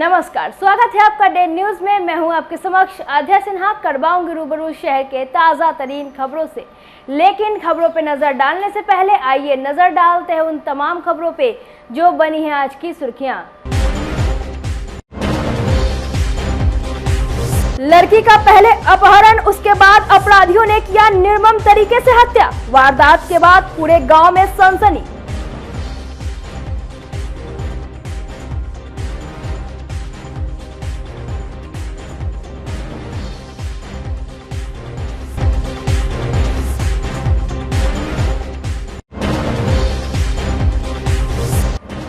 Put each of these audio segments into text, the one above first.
नमस्कार, स्वागत है आपका डे न्यूज में। मैं हूं आपके समक्ष आध्या सिन्हा। करवाऊंगी रूबरू शहर के ताजा तरीन खबरों से, लेकिन खबरों पे नजर डालने से पहले आइए नजर डालते हैं उन तमाम खबरों पे जो बनी है आज की सुर्खियां। लड़की का पहले अपहरण, उसके बाद अपराधियों ने किया निर्मम तरीके से हत्या। वारदात के बाद पूरे गांव में सनसनी।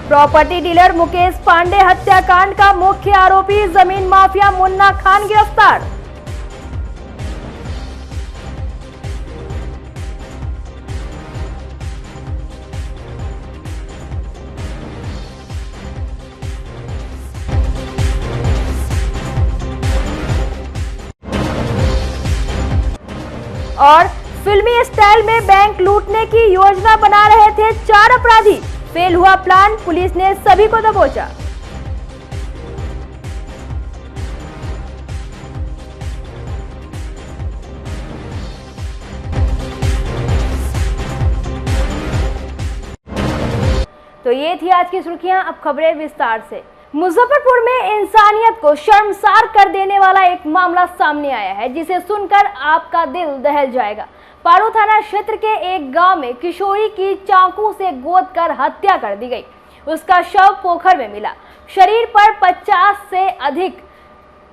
प्रॉपर्टी डीलर मुकेश पांडे हत्याकांड का मुख्य आरोपी जमीन माफिया मुन्ना खान गिरफ्तार। और फिल्मी स्टाइल में बैंक लूटने की योजना बना रहे थे 4 अपराधी। फेल हुआ प्लान, पुलिस ने सभी को दबोचा। तो ये थी आज की सुर्खियां। अब खबरें विस्तार से। मुजफ्फरपुर में इंसानियत को शर्मसार कर देने वाला एक मामला सामने आया है, जिसे सुनकर आपका दिल दहल जाएगा। पारू थाना क्षेत्र के एक गांव में किशोरी की चाकू से गोद कर हत्या कर दी गई। उसका शव पोखर में मिला। शरीर पर 50 से अधिक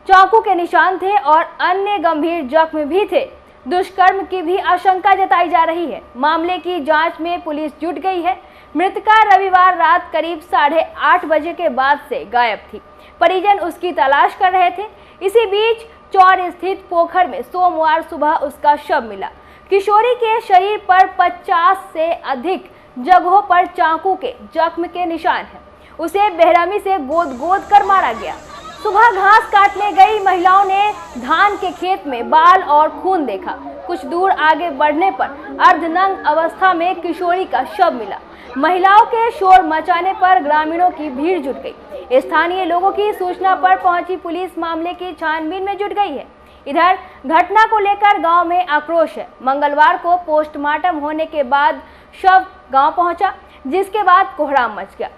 चाकू के निशान थे और अन्य गंभीर जख्म भी थे। दुष्कर्म की भी आशंका जताई जा रही है। मामले की जांच में पुलिस जुट गई है। मृतका रविवार रात करीब 8:30 बजे के बाद से गायब थी। परिजन उसकी तलाश कर रहे थे। इसी बीच चौर स्थित पोखर में सोमवार सुबह उसका शव मिला। किशोरी के शरीर पर 50 से अधिक जगहों पर चाकू के जख्म के निशान हैं। उसे बेरहमी से गोद कर मारा गया। सुबह घास काटने गई महिलाओं ने धान के खेत में बाल और खून देखा। कुछ दूर आगे बढ़ने पर अर्धनग्न अवस्था में किशोरी का शव मिला। महिलाओं के शोर मचाने पर ग्रामीणों की भीड़ जुट गई। स्थानीय लोगों की सूचना पर पहुंची पुलिस मामले की छानबीन में जुट गई है। इधर घटना को लेकर गांव में आक्रोश है। मंगलवार को पोस्टमार्टम होने के बाद शव गांव पहुंचा, जिसके बाद कोहराम मच गया।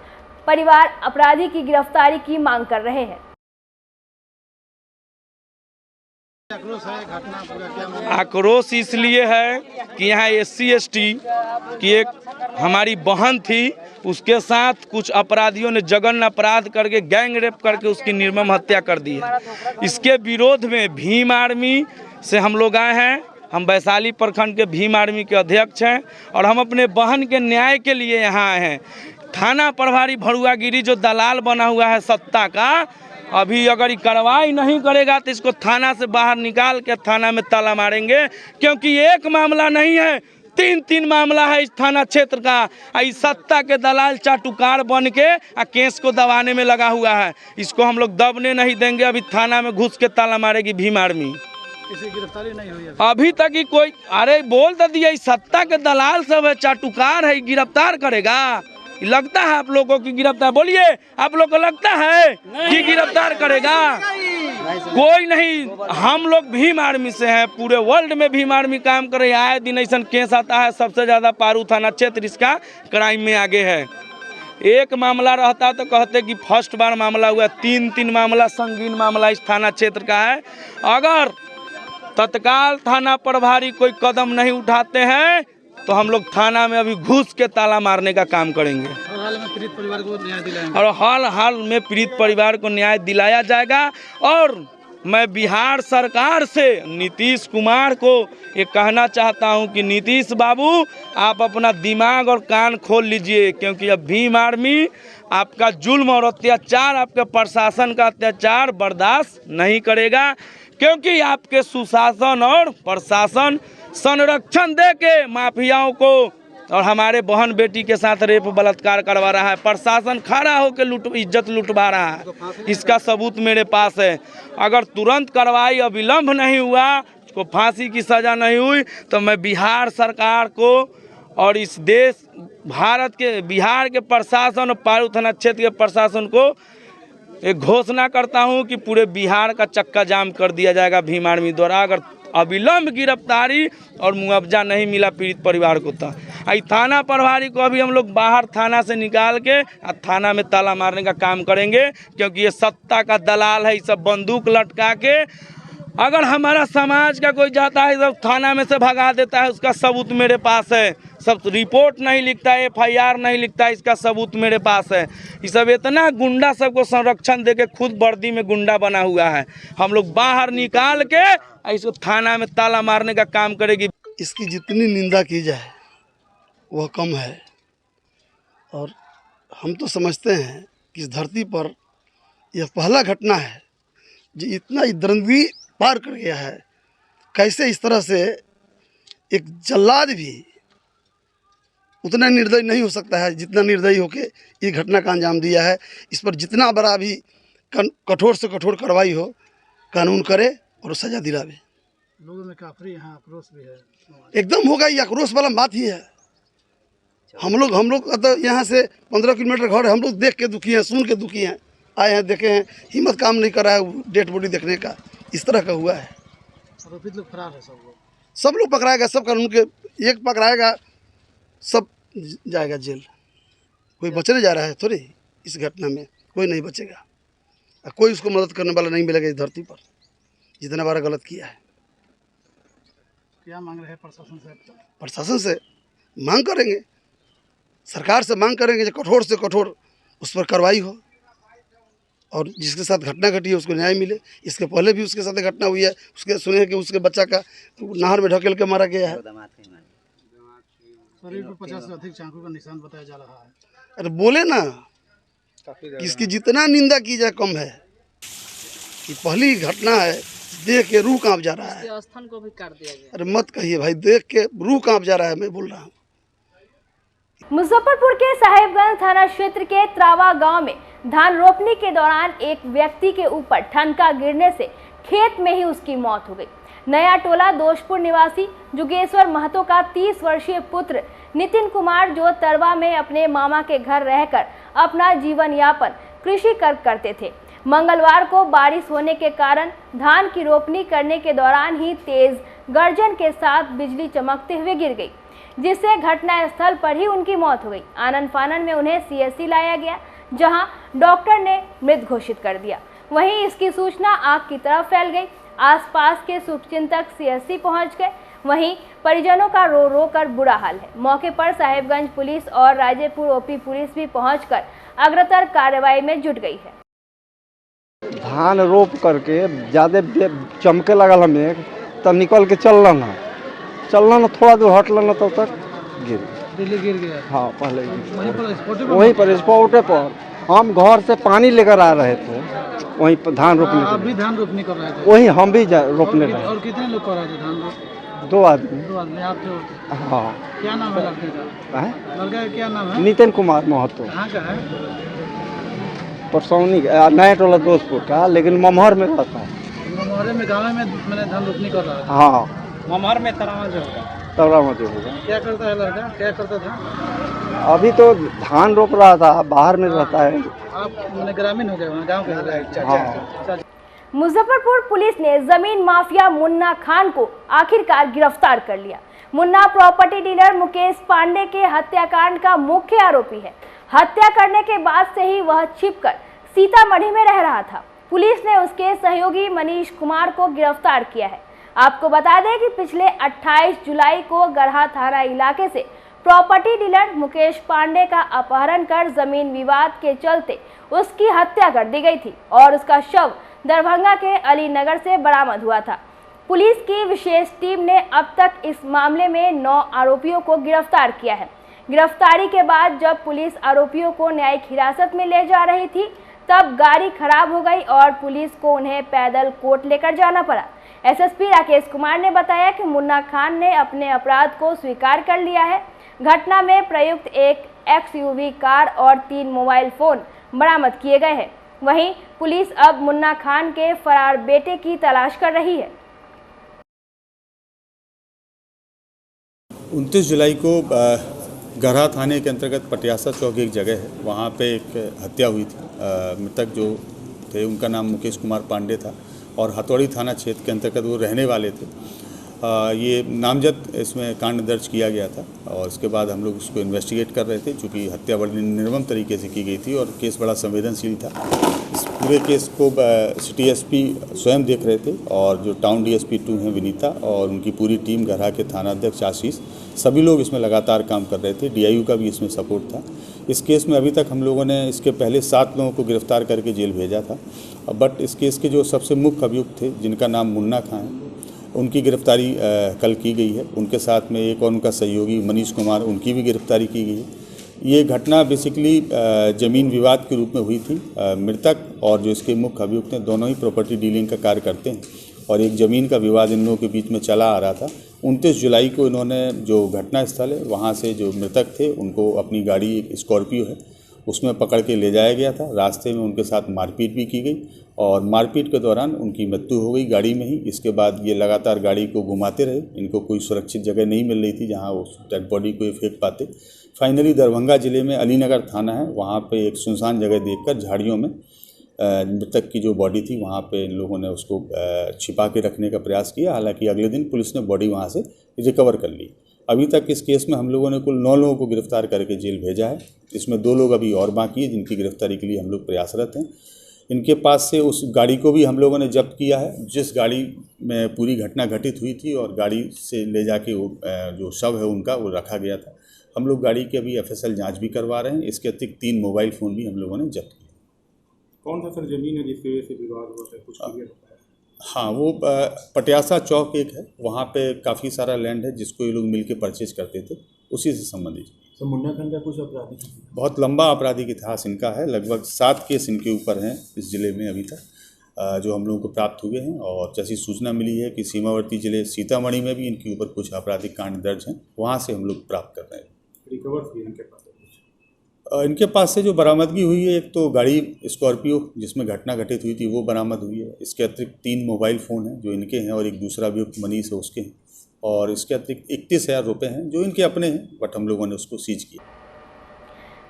परिवार अपराधी की गिरफ्तारी की मांग कर रहे हैं। आक्रोश इसलिए है कि यहाँ SC ST की एक हमारी बहन थी, उसके साथ कुछ अपराधियों ने जघन्य अपराध करके गैंग रेप करके उसकी निर्मम हत्या कर दी है। इसके विरोध में भीम आर्मी से हम लोग आए हैं। हम वैशाली प्रखंड के भीम आर्मी के अध्यक्ष हैं और हम अपने बहन के न्याय के लिए यहाँ आए हैं। थाना प्रभारी भरुआगिरी जो दलाल बना हुआ है सत्ता का, अभी अगर कार्रवाई नहीं करेगा तो इसको थाना से बाहर निकाल के थाना में ताला मारेंगे, क्योंकि एक मामला नहीं है, 3 मामला है इस थाना क्षेत्र का। इस सत्ता के दलाल चाटुकार बन के केस को दबाने में लगा हुआ है। इसको हम लोग दबने नहीं देंगे। अभी थाना में घुस के ताला मारेगी भीम आर्मी। किसी गिरफ्तारी नहीं हुई अभी तक ही कोई। अरे बोल तो दिया, इस सत्ता के दलाल सब है, चाटुकार है, गिरफ्तार करेगा? लगता है आप लोगों की गिरफ्तार? बोलिए, आप लोग को लगता है कि गिरफ्तार करेगा? कोई नहीं। हम लोग भीम आर्मी से हैं, पूरे वर्ल्ड में भीम आर्मी काम कर रही है। आए दिन ऐसा केस आता है। सबसे ज्यादा पारू थाना क्षेत्र इसका क्राइम में आगे है। एक मामला रहता तो कहते कि फर्स्ट बार मामला हुआ। 3 मामला संगीन मामला इस थाना क्षेत्र का है। अगर तत्काल थाना प्रभारी कोई कदम नहीं उठाते हैं तो हम लोग थाना में अभी घुस के ताला मारने का काम करेंगे। हाल में पीड़ित परिवार को न्याय दिलाएंगे और हाल में पीड़ित परिवार को न्याय दिलाया जाएगा। और मैं बिहार सरकार से नीतीश कुमार को ये कहना चाहता हूं कि नीतीश बाबू, आप अपना दिमाग और कान खोल लीजिए, क्योंकि अब भीम आर्मी आपका जुल्म और अत्याचार, आपके प्रशासन का अत्याचार बर्दाश्त नहीं करेगा, क्योंकि आपके सुशासन और प्रशासन संरक्षण दे के माफियाओं को और हमारे बहन बेटी के साथ रेप बलात्कार करवा रहा है। प्रशासन खड़ा होकर इज्जत लुटवा रहा है। इसका सबूत मेरे पास है। अगर तुरंत कार्रवाई अविलंब नहीं हुआ, को फांसी की सज़ा नहीं हुई, तो मैं बिहार सरकार को और इस देश भारत के बिहार के प्रशासन और पारू थाना क्षेत्र के प्रशासन को एक घोषणा करता हूं कि पूरे बिहार का चक्का जाम कर दिया जाएगा भीम आर्मी द्वारा अगर अविलंब गिरफ्तारी और मुआवजा नहीं मिला पीड़ित परिवार को। तो थाना प्रभारी को अभी हम लोग बाहर थाना से निकाल के थाना में ताला मारने का काम करेंगे, क्योंकि ये सत्ता का दलाल है। ये सब बंदूक लटका के अगर हमारा समाज का कोई जाता है सब थाना में से भगा देता है, उसका सबूत मेरे पास है। सब रिपोर्ट नहीं लिखता है, FIR नहीं लिखता है, इसका सबूत मेरे पास है। ये सब इतना गुंडा सबको संरक्षण देके खुद वर्दी में गुंडा बना हुआ है। हम लोग बाहर निकाल के इसको थाना में ताला मारने का काम करेगी। इसकी जितनी निंदा की जाए वह कम है, और हम तो समझते हैं कि इस धरती पर यह पहला घटना है जो इतना द्वंद्वी पार कर गया है। कैसे इस तरह से एक जल्लाद भी उतना निर्दयी नहीं हो सकता है जितना निर्दयी होके ये घटना का अंजाम दिया है। इस पर जितना बड़ा भी कठोर से कठोर कार्रवाई हो, कानून करे और सजा दिलावे। लोगों में काफी यहाँ आक्रोश भी है। एकदम होगा, ये आक्रोश वाला बात ही है। हम लोग तो यहाँ से 15 किलोमीटर घर है, हम लोग देख के दुखी हैं, सुन के दुखी हैं। आए हैं, देखे हैं, हिम्मत काम नहीं कर रहा है डेड बॉडी देखने का। इस तरह का हुआ है। आरोपित लोग फरार है, सब लोग पकड़ाएगा, सब कानून के एक पकड़ाएगा, सब जाएगा जेल। कोई बचने जा रहा है थोड़ी, इस घटना में कोई नहीं बचेगा। कोई उसको मदद करने वाला नहीं मिलेगा इस धरती पर, जितना बार गलत किया है। क्या मांग रहे हैं प्रशासन से? प्रशासन से मांग करेंगे, सरकार से मांग करेंगे जो कठोर से कठोर उस पर कार्रवाई हो और जिसके साथ घटना घटी है उसको न्याय मिले। इसके पहले भी उसके साथ घटना हुई है, उसके सुने कि उसके बच्चा का नहर में ढकेल के मारा गया है। शरीर पर 50 से अधिक चाकू का निशान बताया जा रहा है। अरे बोले ना, इसकी जितना निंदा की जाए कम है। कि पहली घटना है, देख के रूह कांप जा रहा है। स्थान को भी काट दिया गया। अरे मत कहिए भाई, देख के रूह कांप जा रहा है, मैं बोल रहा हूँ। मुजफ्फरपुर के साहेबगंज थाना क्षेत्र के त्रावा गांव में धान रोपनी के दौरान एक व्यक्ति के ऊपर ठनका गिरने से खेत में ही उसकी मौत हो गई। नया टोला दोषपुर निवासी जुगेश्वर महतो का 30 वर्षीय पुत्र नितिन कुमार, जो तरवा में अपने मामा के घर रहकर अपना जीवन यापन कृषि करते थे, मंगलवार को बारिश होने के कारण धान की रोपनी करने के दौरान ही तेज गर्जन के साथ बिजली चमकते हुए गिर गई, जिससे घटनास्थल पर ही उनकी मौत हो गई। आनन फानन में उन्हें CSC लाया गया, जहां डॉक्टर ने मृत घोषित कर दिया। वहीं इसकी सूचना आग की तरफ फैल गई। आसपास के शुभचिंतक CSC पहुंच गए। वहीं परिजनों का रो रो कर बुरा हाल है। मौके पर साहेबगंज पुलिस और राजेपुर OP पुलिस भी पहुंचकर अग्रतर कार्रवाई में जुट गई है। धान रोप करके ज़्यादा चमके लगल, हमें तब निकल के चलना ना थोड़ा दूर हटल ना, तब तक दिल्ली गिर गया। हाँ, पहले वहीं पर स्पॉट पर हम घर से पानी लेकर आ रहे थे, वहीं पर धान रोपने। आप भी धान रोपनी कर रहे थे? वहीं हम भी रोपने रहे। और कितने लोग कर रहे थे धान रोप? 2 आदमी। 2 आदमी आप जो? हाँ। क्या नाम है लड़के का? लड़का का क्या नाम है? नितिन कुमार महतो। कहाँ का है? परसौनी नया टोला दोषपुर का, लेकिन ममहर में रहता है। ममहर में गाँव में मैंने धान रोपनी कर रहा है। हाँ, ममहर में तरावा जो होगा। तगड़ा मत होगा। क्या करता है लड़का? क्या करता था? अभी तो धान रोप रहा था, बाहर में रहता है। आप मैंने ग्रामीण हो गए, गाँव के? हाँ। मुजफ्फरपुर पुलिस ने जमीन माफिया मुन्ना खान को आखिरकार गिरफ्तार कर लिया। मुन्ना प्रॉपर्टी डीलर मुकेश पांडे के हत्याकांड का मुख्य आरोपी है। हत्या करने के बाद से ही वह छिपकर सीतामढ़ी में रह रहा था। पुलिस ने उसके सहयोगी मनीष कुमार को गिरफ्तार किया है। आपको बता दें कि पिछले 28 जुलाई को गढ़ा थाना इलाके से प्रॉपर्टी डीलर मुकेश पांडे का अपहरण कर जमीन विवाद के चलते उसकी हत्या कर दी गई थी और उसका शव दरभंगा के अलीनगर से बरामद हुआ था। पुलिस की विशेष टीम ने अब तक इस मामले में 9 आरोपियों को गिरफ्तार किया है। गिरफ्तारी के बाद जब पुलिस आरोपियों को न्यायिक हिरासत में ले जा रही थी, तब गाड़ी खराब हो गई और पुलिस को उन्हें पैदल कोर्ट लेकर जाना पड़ा। SSP राकेश कुमार ने बताया कि मुन्ना खान ने अपने अपराध को स्वीकार कर लिया है। घटना में प्रयुक्त एक XUV कार और 3 मोबाइल फोन बरामद किए गए हैं। वहीं पुलिस अब मुन्ना खान के फरार बेटे की तलाश कर रही है। 29 जुलाई को गढ़ा थाने के अंतर्गत पटियासा चौक एक जगह है, वहाँ पे एक हत्या हुई थी। मृतक जो थे, उनका नाम मुकेश कुमार पांडे था और हथौड़ी थाना क्षेत्र के अंतर्गत वो रहने वाले थे। ये नामजद इसमें कांड दर्ज किया गया था और इसके बाद हम लोग उसको इन्वेस्टिगेट कर रहे थे, चूँकि हत्या बड़ी निर्मम तरीके से की गई थी और केस बड़ा संवेदनशील था। इस पूरे केस को सिटी एसपी स्वयं देख रहे थे और जो टाउन डीएसपी 2 हैं विनीता और उनकी पूरी टीम, गरहा के थाना अध्यक्ष आशीष, सभी लोग इसमें लगातार काम कर रहे थे। डीआईयू का भी इसमें सपोर्ट था। इस केस में अभी तक हम लोगों ने इसके पहले 7 लोगों को गिरफ्तार करके जेल भेजा था, बट इस केस के जो सबसे मुख्य अभियुक्त थे, जिनका नाम मुन्ना खां है, उनकी गिरफ्तारी कल की गई है। उनके साथ में एक और उनका सहयोगी मनीष कुमार, उनकी भी गिरफ्तारी की गई है। ये घटना बेसिकली ज़मीन विवाद के रूप में हुई थी। मृतक और जो इसके मुख्य अभियुक्त हैं, दोनों ही प्रॉपर्टी डीलिंग का कार्य करते हैं और एक ज़मीन का विवाद इन लोगों के बीच में चला आ रहा था। 29 जुलाई को इन्होंने जो घटना स्थल है वहाँ से जो मृतक थे उनको अपनी गाड़ी, एक स्कॉर्पियो है, उसमें पकड़ के ले जाया गया था। रास्ते में उनके साथ मारपीट भी की गई और मारपीट के दौरान उनकी मृत्यु हो गई गाड़ी में ही। इसके बाद ये लगातार गाड़ी को घुमाते रहे, इनको कोई सुरक्षित जगह नहीं मिल रही थी जहां वो डेड बॉडी को फेंक पाते। फाइनली दरभंगा ज़िले में अलीनगर थाना है, वहां पे एक सुनसान जगह देखकर झाड़ियों में मृतक की जो बॉडी थी वहाँ पे इन लोगों ने उसको छिपा के रखने का प्रयास किया। हालांकि अगले दिन पुलिस ने बॉडी वहाँ से रिकवर कर ली। अभी तक इस केस में हम लोगों ने कुल 9 लोगों को गिरफ्तार करके जेल भेजा है। इसमें 2 लोग अभी और बाकी हैं जिनकी गिरफ्तारी के लिए हम लोग प्रयासरत हैं। इनके पास से उस गाड़ी को भी हम लोगों ने जब्त किया है जिस गाड़ी में पूरी घटना घटित हुई थी और गाड़ी से ले जाके वो जो शव है उनका वो रखा गया था। हम लोग गाड़ी की अभी FSL जांच भी करवा रहे हैं। इसके अतिरिक्त 3 मोबाइल फ़ोन भी हम लोगों ने जब्त किए। कौन सा सर ज़मीन है जिसकी वजह से विवाद हुआ है, कुछ क्लियर होता है? हाँ, वो पटियासा चौक एक है, वहाँ पे काफ़ी सारा लैंड है जिसको ये लोग मिलके परचेज करते थे, उसी से संबंधित। सर मुन्ना खान का कुछ आपराधिक, बहुत लंबा आपराधिक इतिहास इनका है। लगभग 7 केस इनके ऊपर हैं इस ज़िले में अभी तक, जो हम लोगों को प्राप्त हुए हैं। और जैसी सूचना मिली है कि सीमावर्ती ज़िले सीतामढ़ी में भी इनके ऊपर कुछ आपराधिक कांड दर्ज हैं, वहाँ से हम लोग प्राप्त कर रहे हैं। रिकवर भी इनके पास? इनके पास से जो बरामदगी हुई है, एक तो गाड़ी स्कॉर्पियो जिसमें घटना घटित हुई थी वो बरामद हुई है। इसके अतिरिक्त 3 मोबाइल फ़ोन हैं जो इनके हैं और एक दूसरा अभियुक्त मनीष है उसके हैं। और इसके अतिरिक्त 31,000 रुपये हैं जो इनके अपने हैं, बट हम लोगों ने उसको सीज किया।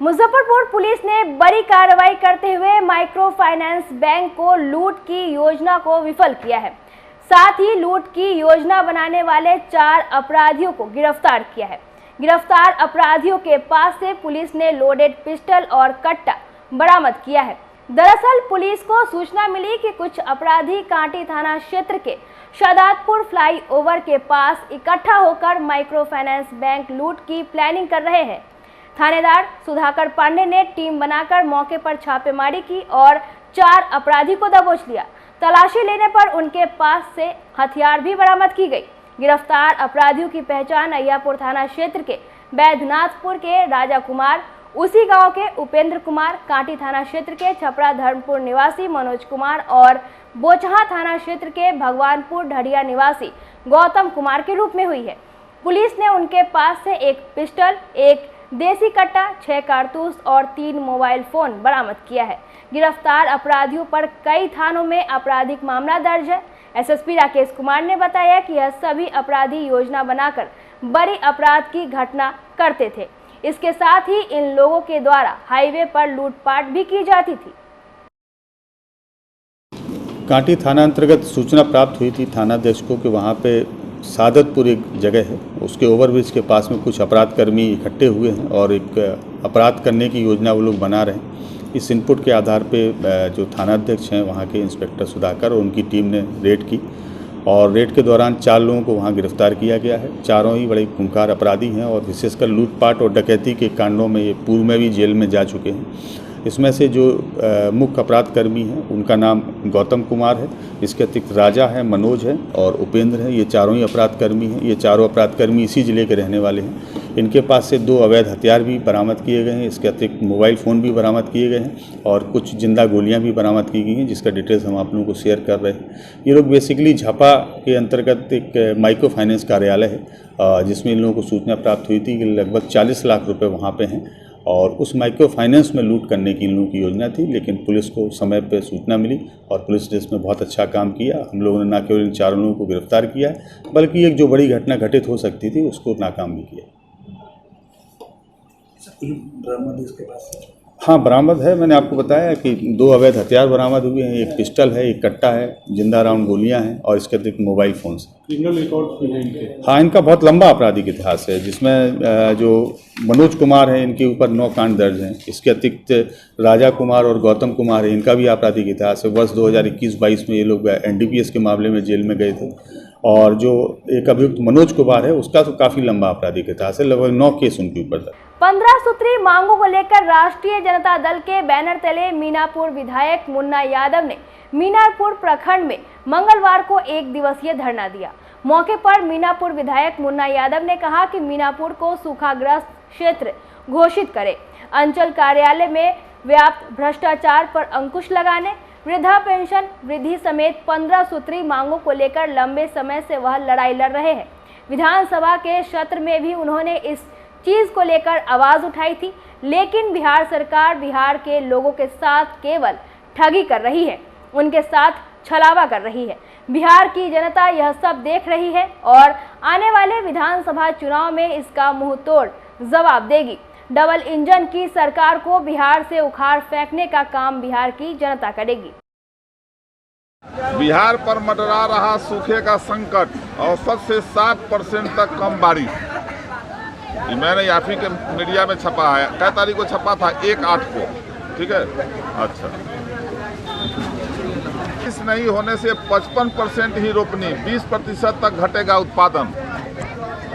मुजफ्फरपुर पुलिस ने बड़ी कार्रवाई करते हुए माइक्रो फाइनेंस बैंक को लूट की योजना को विफल किया है। साथ ही लूट की योजना बनाने वाले 4 अपराधियों को गिरफ्तार किया है। गिरफ्तार अपराधियों के पास से पुलिस ने लोडेड पिस्टल और कट्टा बरामद किया है। दरअसल पुलिस को सूचना मिली कि कुछ अपराधी कांटी थाना क्षेत्र के शादातपुर फ्लाईओवर के पास इकट्ठा होकर माइक्रो फाइनेंस बैंक लूट की प्लानिंग कर रहे हैं। थानेदार सुधाकर पांडे ने टीम बनाकर मौके पर छापेमारी की और 4 अपराधी को दबोच लिया। तलाशी लेने पर उनके पास से हथियार भी बरामद की गई। गिरफ्तार अपराधियों की पहचान अय्यापुर थाना क्षेत्र के बैद्यनाथपुर के राजा कुमार, उसी गांव के उपेंद्र कुमार, कांटी थाना क्षेत्र के छपरा धर्मपुर निवासी मनोज कुमार और बोचहा थाना क्षेत्र के भगवानपुर ढड़िया निवासी गौतम कुमार के रूप में हुई है। पुलिस ने उनके पास से एक पिस्टल, एक देसी कट्टा, 6 कारतूस और 3 मोबाइल फोन बरामद किया है। गिरफ्तार अपराधियों पर कई थानों में आपराधिक मामला दर्ज है। एसएसपी राकेश कुमार ने बताया कि यह सभी अपराधी योजना बनाकर बड़ी अपराध की घटना करते थे। इसके साथ ही इन लोगों के द्वारा हाईवे पर लूटपाट भी की जाती थी। कांटी थाना अंतर्गत सूचना प्राप्त हुई थी थानाध्यक्ष को कि वहाँ पे सादतपुर एक जगह है, उसके ओवरब्रिज के पास में कुछ अपराधकर्मी इकट्ठे हुए हैं और एक अपराध करने की योजना वो लोग बना रहे हैं। इस इनपुट के आधार पे जो थानाध्यक्ष हैं वहाँ के इंस्पेक्टर सुधाकर और उनकी टीम ने रेड की और रेड के दौरान 4 लोगों को वहाँ गिरफ्तार किया गया है। चारों ही बड़े खूंखार अपराधी हैं और विशेषकर लूटपाट और डकैती के कांडों में ये पूर्व में भी जेल में जा चुके हैं। इसमें से जो मुख्य अपराधकर्मी हैं उनका नाम गौतम कुमार है, इसके अतिरिक्त राजा है, मनोज है और उपेंद्र है। ये चारों ही अपराधकर्मी हैं। ये चारों अपराधकर्मी इसी ज़िले के रहने वाले हैं। इनके पास से 2 अवैध हथियार भी बरामद किए गए हैं। इसके अतिरिक्त मोबाइल फ़ोन भी बरामद किए गए हैं और कुछ जिंदा गोलियां भी बरामद की गई हैं जिसका डिटेल्स हम आप लोगों को शेयर कर रहे हैं। ये लोग बेसिकली झापा के अंतर्गत एक माइक्रो फाइनेंस कार्यालय है जिसमें इन लोगों को सूचना प्राप्त हुई थी कि लगभग 40 लाख रुपये वहाँ पर हैं और उस माइक्रो फाइनेंस में लूट करने की इन लोगों की योजना थी। लेकिन पुलिस को समय पर सूचना मिली और पुलिस ने इसमें बहुत अच्छा काम किया। हम लोगों ने न केवल इन 4 लोगों को गिरफ्तार किया है बल्कि एक जो बड़ी घटना घटित हो सकती थी उसको नाकाम भी किया। हाँ, बरामद है। मैंने आपको बताया कि 2 अवैध हथियार बरामद हुए हैं। एक पिस्टल है, एक कट्टा है, जिंदा राउंड गोलियां हैं और इसके अतिरिक्त मोबाइल फोन्स। क्रिमिनल रिकॉर्ड भी है इनके? हाँ, इनका बहुत लंबा आपराधिक इतिहास है, जिसमें जो मनोज कुमार है इनके ऊपर 9 कांड दर्ज हैं। इसके अतिरिक्त राजा कुमार और गौतम कुमार है, इनका भी आपराधिक इतिहास है। वर्ष 2021-22 में ये लोग NDPS के मामले में जेल में गए थे। और जो एक अभियुक्त मनोज कुमार है उसका तो काफ़ी लंबा आपराधिक इतिहास है, लगभग 9 केस उनके ऊपर था। 15 सूत्री मांगों को लेकर राष्ट्रीय जनता दल के बैनर तले मीनापुर विधायक मुन्ना यादव ने मीनापुर प्रखंड में मंगलवार को 1 दिवसीय धरना दिया। मौके पर मीनापुर विधायक मुन्ना यादव ने कहा कि मीनापुर को सूखाग्रस्त क्षेत्र घोषित करे, अंचल कार्यालय में व्याप्त भ्रष्टाचार पर अंकुश लगाने, वृद्धा पेंशन वृद्धि समेत 15 सूत्री मांगों को लेकर लंबे समय से वह लड़ाई लड़ रहे हैं। विधानसभा के सत्र में भी उन्होंने इस चीज को लेकर आवाज उठाई थी, लेकिन बिहार सरकार बिहार के लोगों के साथ केवल ठगी कर रही है, उनके साथ छलावा कर रही है। बिहार की जनता यह सब देख रही है और आने वाले विधानसभा चुनाव में इसका मुंहतोड़ जवाब देगी। डबल इंजन की सरकार को बिहार से उखाड़ फेंकने का काम बिहार की जनता करेगी। बिहार पर मंडरा रहा सूखे का संकट, औसत से 7% तक कम बारिश। ये मैंने याफी के मीडिया में छपा है। क्या तारीख को छपा था? 1/8 को। ठीक है, अच्छा। इस नहीं होने से 55% ही रोपनी, 20% तक घटेगा उत्पादन।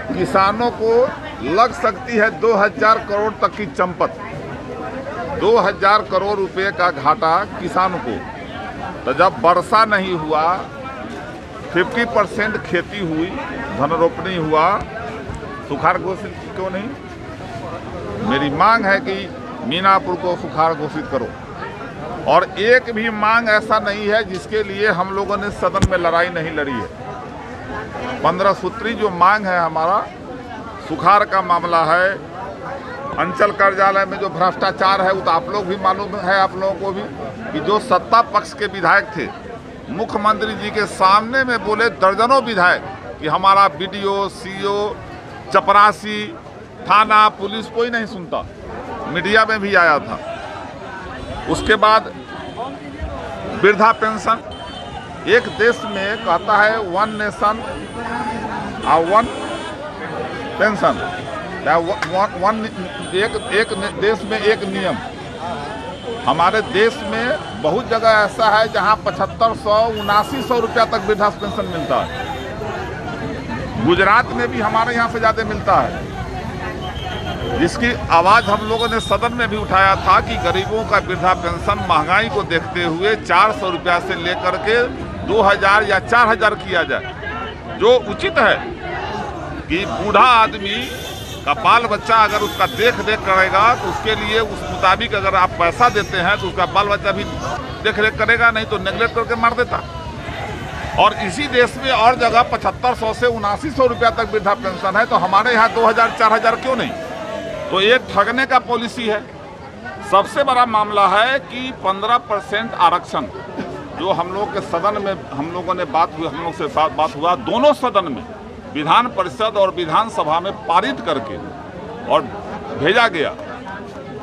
किसानों को लग सकती है 2000 करोड़ तक की चंपत। 2000 करोड़ रुपए का घाटा किसानों को। तो जब वर्षा नहीं हुआ, 50% खेती हुई, धन रोपनी हुआ, सुखाड़ घोषित क्यों नहीं? मेरी मांग है कि मीनापुर को सुखाड़ घोषित करो। और एक भी मांग ऐसा नहीं है जिसके लिए हम लोगों ने सदन में लड़ाई नहीं लड़ी है। 15 सूत्री जो मांग है हमारा, सुखाड़ का मामला है, अंचल कार्यालय में जो भ्रष्टाचार है वो तो आप लोग भी मालूम है, आप लोगों को भी, कि जो सत्ता पक्ष के विधायक थे, मुख्यमंत्री जी के सामने में बोले दर्जनों विधायक कि हमारा BDO, CO, चपरासी, थाना, पुलिस कोई नहीं सुनता। मीडिया में भी आया था। उसके बाद वृद्धा पेंशन, एक देश में कहता है 1 नेशन 1 पेंशन, एक देश में एक नियम। हमारे देश में बहुत जगह ऐसा है जहां 7500, 7900 रुपया तक वृद्धा पेंशन मिलता है। गुजरात में भी हमारे यहाँ से ज़्यादा मिलता है, जिसकी आवाज़ हम लोगों ने सदन में भी उठाया था कि गरीबों का वृद्धा पेंशन महंगाई को देखते हुए 400 रुपया से लेकर के 2000 या 4000 किया जाए, जो उचित है कि बूढ़ा आदमी का बाल बच्चा अगर उसका देख रेख करेगा तो उसके लिए उस मुताबिक अगर आप पैसा देते हैं तो उसका बाल बच्चा भी देख रेख करेगा, नहीं तो नेगलेक्ट करके मार देता। और इसी देश में और जगह 7500 से 7900 रुपया तक वृद्धा पेंशन है, तो हमारे यहाँ 2000 4000 क्यों नहीं? तो ये ठगने का पॉलिसी है। सबसे बड़ा मामला है कि 15% आरक्षण जो हम लोग के सदन में हम लोगों ने बात से बात हुआ, दोनों सदन में, विधान परिषद और विधानसभा में पारित करके और भेजा गया।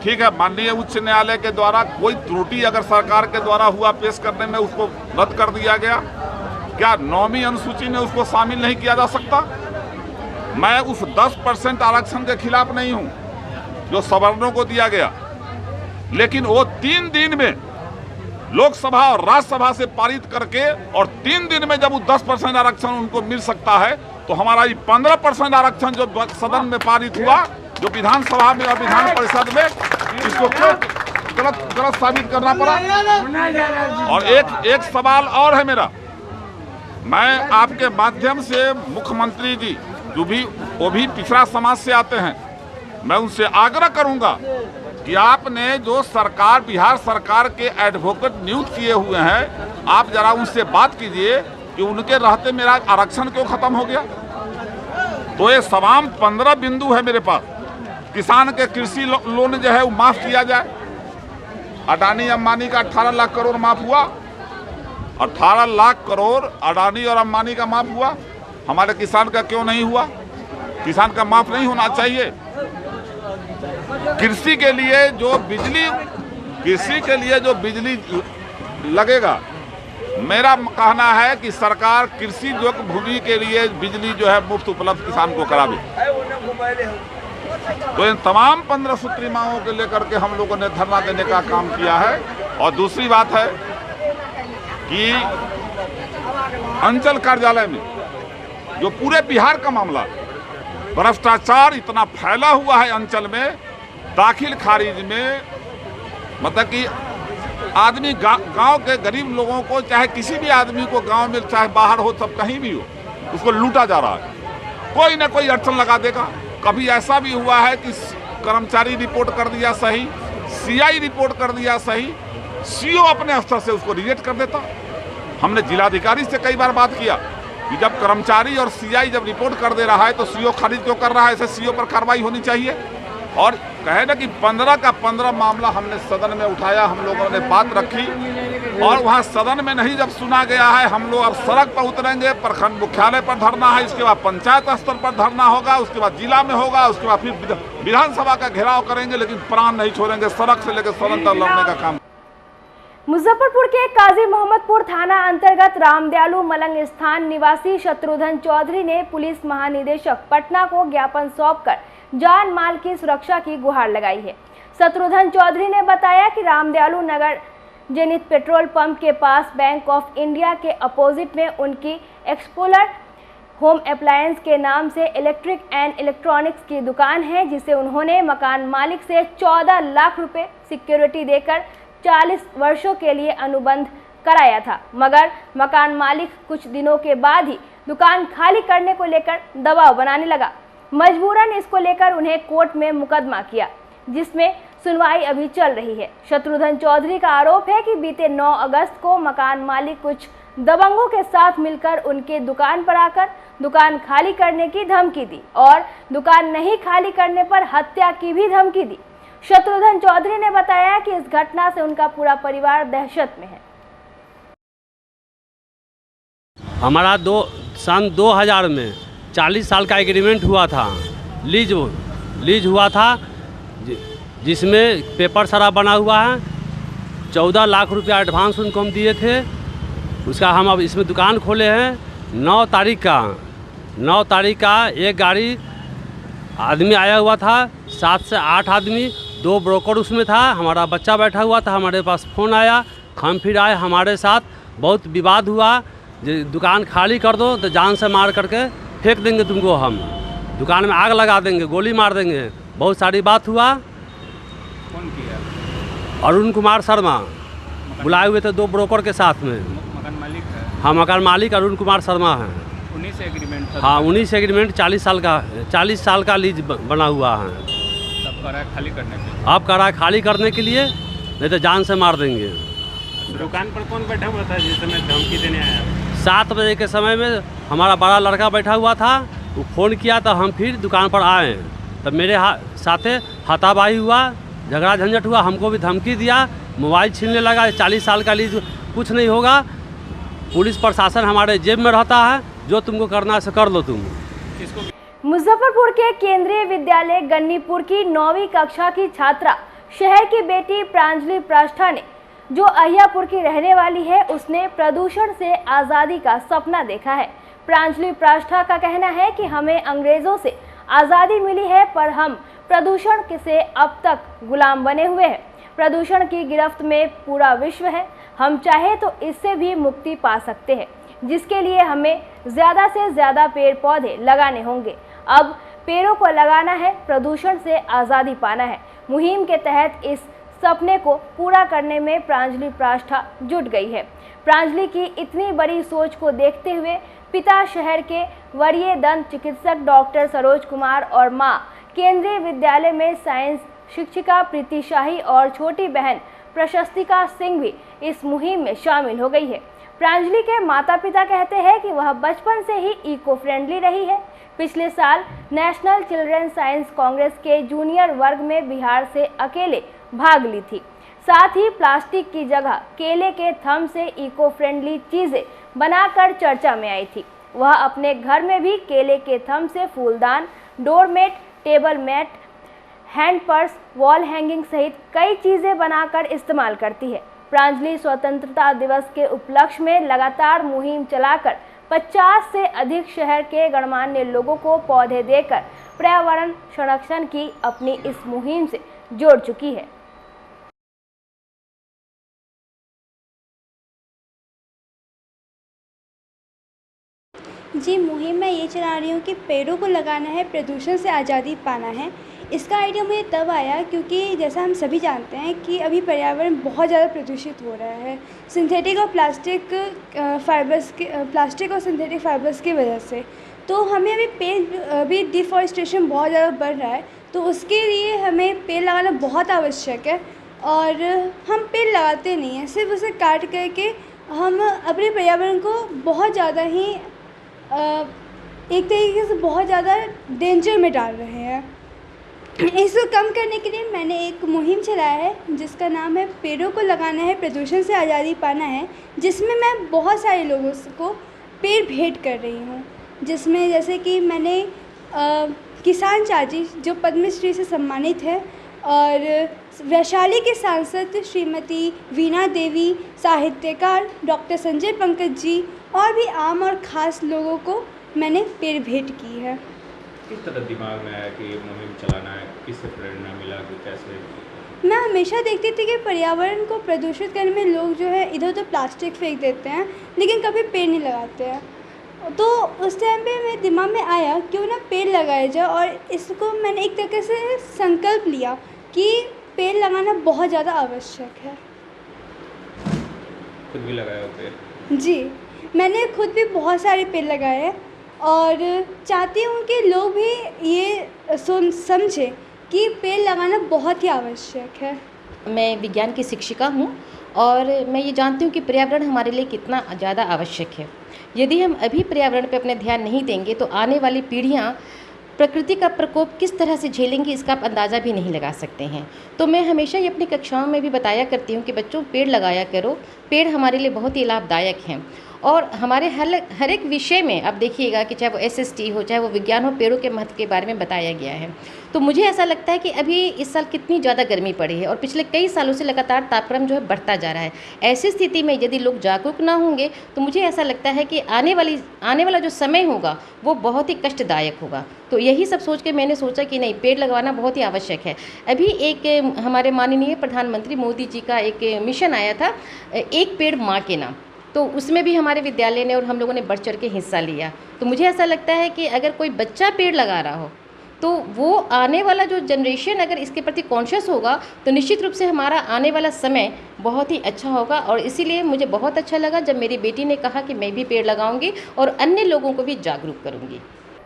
ठीक है, माननीय उच्च न्यायालय के द्वारा कोई त्रुटि अगर सरकार के द्वारा हुआ पेश करने में, उसको रद्द कर दिया गया। क्या 9वीं अनुसूची में उसको शामिल नहीं किया जा सकता? मैं उस 10% आरक्षण के खिलाफ नहीं हूं जो सवर्णों को दिया गया, लेकिन वो 3 दिन में लोकसभा और राज्यसभा से पारित करके और 3 दिन में जब वो 10% आरक्षण उनको मिल सकता है, तो हमारा ये 15% आरक्षण जो सदन में पारित हुआ, जो विधानसभा में और विधान परिषद में, इसको क्यों गलत साबित करना पड़ा? और एक सवाल और है मेरा, मैं आपके माध्यम से मुख्यमंत्री जी जो भी वो भी पिछड़ा समाज से आते हैं, मैं उनसे आग्रह करूंगा कि आपने जो सरकार बिहार सरकार के एडवोकेट नियुक्त किए हुए हैं, आप जरा उनसे बात कीजिए कि उनके रहते मेरा आरक्षण क्यों खत्म हो गया। तो ये तमाम 15 बिंदु है मेरे पास। किसान के कृषि लोन जो है वो माफ किया जाए। अडानी अंबानी का 18 लाख करोड़ माफ हुआ, 18 लाख करोड़ अडानी और अंबानी का माफ हुआ, हमारे किसान का क्यों नहीं हुआ? किसान का माफ नहीं होना चाहिए। कृषि के लिए जो बिजली लगेगा, मेरा कहना है कि सरकार कृषि जो भूमि के लिए बिजली जो है मुफ्त उपलब्ध किसान को करावे। तो इन तमाम 15 सूत्री मांगों को लेकर के हम लोगों ने धरना देने का काम किया है। और दूसरी बात है कि अंचल कार्यालय में जो पूरे बिहार का मामला, भ्रष्टाचार इतना फैला हुआ है अंचल में, दाखिल खारिज में, मतलब कि आदमी गांव के गरीब लोगों को, चाहे किसी भी आदमी को गांव में चाहे बाहर हो, सब कहीं भी हो, उसको लूटा जा रहा है। कोई ना कोई अड़चन लगा देगा। कभी ऐसा भी हुआ है कि कर्मचारी रिपोर्ट कर दिया सही, सीआई रिपोर्ट कर दिया सही, सीओ अपने स्तर से उसको रिजेक्ट कर देता। हमने जिलाधिकारी से कई बार बात किया कि जब कर्मचारी और सीआई जब रिपोर्ट कर दे रहा है तो सीओ खारिज क्यों कर रहा है, ऐसे सीओ पर कार्रवाई होनी चाहिए। और कहे ना कि 15 का 15 मामला हमने सदन में उठाया, हम लोगों ने बात रखी, और वहाँ सदन में नहीं जब सुना गया है, हम लोग अब सड़क पर उतरेंगे, प्रखंड मुख्यालय पर धरना है, इसके बाद पंचायत स्तर पर धरना होगा, उसके बाद जिला में होगा, उसके बाद फिर विधानसभा का घेराव करेंगे, लेकिन प्राण नहीं छोड़ेंगे। सड़क से लेकर सदन तक लड़ने का काम। मुजफ्फरपुर के काजी मोहम्मदपुर थाना अंतर्गत रामदयालु मलंग स्थान निवासी शत्रुघ्न चौधरी ने पुलिस महानिदेशक पटना को ज्ञापन सौंपकर जान माल की सुरक्षा की गुहार लगाई है। शत्रुघ्न चौधरी ने बताया कि रामदयालु नगर जेनिथ पेट्रोल पंप के पास बैंक ऑफ इंडिया के अपोजिट में उनकी एक्सप्लोरर होम अप्लायंस के नाम से इलेक्ट्रिक एंड इलेक्ट्रॉनिक्स की दुकान है, जिसे उन्होंने मकान मालिक से 14 लाख रुपए सिक्योरिटी देकर 40 वर्षों के लिए अनुबंध कराया था, मगर मकान मालिक कुछ दिनों के बाद ही दुकान खाली करने को लेकर दबाव बनाने लगा। मजबूरन इसको लेकर उन्हें कोर्ट में मुकदमा किया, जिसमें सुनवाई अभी चल रही है। शत्रुघ्न चौधरी का आरोप है कि बीते 9 अगस्त को मकान मालिक कुछ दबंगों के साथ मिलकर उनके दुकान पर आकर दुकान खाली करने की धमकी दी और दुकान नहीं खाली करने पर हत्या की भी धमकी दी। शत्रुघ्न चौधरी ने बताया कि इस घटना से उनका पूरा परिवार दहशत में है। हमारा सन 2000 में 40 साल का एग्रीमेंट हुआ था, लीज हुआ था, जिसमें पेपर सारा बना हुआ है। 14 लाख रुपया एडवांस उनको हम दिए थे। उसका हम अब इसमें दुकान खोले हैं। 9 तारीख का एक गाड़ी आदमी आया हुआ था, 7 से 8 आदमी, 2 ब्रोकर उसमें था, हमारा बच्चा बैठा हुआ था। हमारे पास फ़ोन आया, हम फिर आए, हमारे साथ बहुत विवाद हुआ। दुकान खाली कर दो तो जान से मार करके फेंक देंगे तुमको, हम दुकान में आग लगा देंगे, गोली मार देंगे। बहुत सारी बात हुआ। कौन किया? अरुण कुमार शर्मा बुलाए हुए थे 2 ब्रोकर के साथ में। मकान मालिक है? हाँ, मकान मालिक अरुण कुमार शर्मा हैं। उन्हीं से एग्रीमेंट था? हाँ, उन्हीं से एग्रीमेंट 40 साल का लीज बना हुआ है। सब कह रहा है खाली करने के लिए? आप कह रहा है खाली करने के लिए, नहीं तो जान से मार देंगे। दुकान पर कौन बैठा हुआ था जिस समय धमकी देने आया? 7 बजे के समय में हमारा बड़ा लड़का बैठा हुआ था। वो फ़ोन किया तो हम फिर दुकान पर आए, तब मेरे साथे हाथापाई हुआ, झगड़ा झंझट हुआ, हमको भी धमकी दिया, मोबाइल छीनने लगा। 40 साल का लीज कुछ नहीं होगा, पुलिस प्रशासन हमारे जेब में रहता है, जो तुमको करना है से कर लो तुम। मुजफ्फरपुर के केंद्रीय विद्यालय गन्नीपुर की 9वीं कक्षा की छात्रा शहर की बेटी प्रांजलि प्राष्ठा ने, जो अहियापुर की रहने वाली है, उसने प्रदूषण से आज़ादी का सपना देखा है। प्रांजलि प्राष्ठा का कहना है कि हमें अंग्रेजों से आज़ादी मिली है, पर हम प्रदूषण से अब तक गुलाम बने हुए हैं। प्रदूषण की गिरफ्त में पूरा विश्व है, हम चाहे तो इससे भी मुक्ति पा सकते हैं, जिसके लिए हमें ज़्यादा से ज़्यादा पेड़ पौधे लगाने होंगे। अब पेड़ों को लगाना है, प्रदूषण से आज़ादी पाना है। मुहिम के तहत इस सपने को पूरा करने में प्रांजलि प्राष्ठा जुट गई है। प्रांजलि की इतनी बड़ी सोच को देखते हुए पिता शहर के वरीय दंत चिकित्सक डॉक्टर सरोज कुमार और मां केंद्रीय विद्यालय में साइंस शिक्षिका प्रीति शाही और छोटी बहन प्रशस्तिका सिंह भी इस मुहिम में शामिल हो गई है। प्रांजलि के माता पिता कहते हैं कि वह बचपन से ही इको फ्रेंडली रही है। पिछले साल नेशनल चिल्ड्रन साइंस कांग्रेस के जूनियर वर्ग में बिहार से अकेले भाग ली थी। साथ ही प्लास्टिक की जगह केले के थम से इको फ्रेंडली चीज़ें बनाकर चर्चा में आई थी। वह अपने घर में भी केले के थम से फूलदान, doormat, table mat, hand purse, wall hanging सहित कई चीजें बनाकर इस्तेमाल करती है। प्रांजलि स्वतंत्रता दिवस के उपलक्ष्य में लगातार मुहिम चलाकर 50 से अधिक शहर के गणमान्य लोगों को पौधे देकर पर्यावरण संरक्षण की अपनी इस मुहिम से जोड़ चुकी है। जी, मुहिम मैं ये चला रही हूँ कि पेड़ों को लगाना है, प्रदूषण से आज़ादी पाना है। इसका आइडिया मुझे तब आया क्योंकि जैसा हम सभी जानते हैं कि अभी पर्यावरण बहुत ज़्यादा प्रदूषित हो रहा है सिंथेटिक और सिंथेटिक फाइबर्स की वजह से। तो हमें अभी डिफॉरेस्टेशन बहुत ज़्यादा बढ़ रहा है, तो उसके लिए हमें पेड़ लगाना बहुत आवश्यक है। और हम पेड़ लगाते नहीं हैं, सिर्फ उसे काट करके हम अपने पर्यावरण को बहुत ज़्यादा ही एक तरीके से बहुत ज़्यादा डेंजर में डाल रहे हैं। इसको कम करने के लिए मैंने एक मुहिम चलाया है जिसका नाम है पेड़ों को लगाना है, प्रदूषण से आज़ादी पाना है, जिसमें मैं बहुत सारे लोगों को पेड़ भेंट कर रही हूँ। जिसमें जैसे कि मैंने किसान चाची जो पद्मश्री से सम्मानित है, और वैशाली के सांसद श्रीमती वीणा देवी, साहित्यकार डॉक्टर संजय पंकज जी और भी आम और ख़ास लोगों को मैंने पेड़ भेंट की है। किस तरह दिमाग में आया कि ये मुहिम चलाना है, किससे प्रेरणा मिला कि कैसे? मैं हमेशा देखती थी कि पर्यावरण को प्रदूषित करने में लोग जो है इधर उधर प्लास्टिक फेंक देते हैं, लेकिन कभी पेड़ नहीं लगाते हैं। तो उस टाइम पे मेरे दिमाग में आया क्यों ना पेड़ लगाया जाए, और इसको मैंने एक तरीके से संकल्प लिया कि पेड़ लगाना बहुत ज़्यादा आवश्यक है। खुद भी लगाया पेड़? जी, मैंने खुद भी बहुत सारे पेड़ लगाए हैं और चाहती हूँ कि लोग भी ये समझें कि पेड़ लगाना बहुत ही आवश्यक है। मैं विज्ञान की शिक्षिका हूँ और मैं ये जानती हूँ कि पर्यावरण हमारे लिए कितना ज़्यादा आवश्यक है। यदि हम अभी पर्यावरण पर अपने ध्यान नहीं देंगे तो आने वाली पीढ़ियाँ प्रकृति का प्रकोप किस तरह से झेलेंगी इसका आप अंदाज़ा भी नहीं लगा सकते हैं। तो मैं हमेशा ये अपनी कक्षाओं में भी बताया करती हूँ कि बच्चों पेड़ लगाया करो, पेड़ हमारे लिए बहुत ही लाभदायक हैं। और हमारे हर एक विषय में आप देखिएगा कि चाहे वो SST हो, चाहे वो विज्ञान हो, पेड़ों के महत्व के बारे में बताया गया है। तो मुझे ऐसा लगता है कि अभी इस साल कितनी ज़्यादा गर्मी पड़ी है और पिछले कई सालों से लगातार तापक्रम जो है बढ़ता जा रहा है। ऐसी स्थिति में यदि लोग जागरूक ना होंगे तो मुझे ऐसा लगता है कि आने वाला जो समय होगा वो बहुत ही कष्टदायक होगा। तो यही सब सोच के मैंने सोचा कि नहीं, पेड़ लगवाना बहुत ही आवश्यक है। अभी एक हमारे माननीय प्रधानमंत्री मोदी जी का एक मिशन आया था, एक पेड़ माँ के नाम, तो उसमें भी हमारे विद्यालय ने और हम लोगों ने बढ़ चढ़ के हिस्सा लिया। तो मुझे ऐसा लगता है कि अगर कोई बच्चा पेड़ लगा रहा हो तो वो आने वाला जो जनरेशन अगर इसके प्रति कॉन्शियस होगा तो निश्चित रूप से हमारा आने वाला समय बहुत ही अच्छा होगा। और इसीलिए मुझे बहुत अच्छा लगा जब मेरी बेटी ने कहा कि मैं भी पेड़ लगाऊंगी और अन्य लोगों को भी जागरूक करूंगी।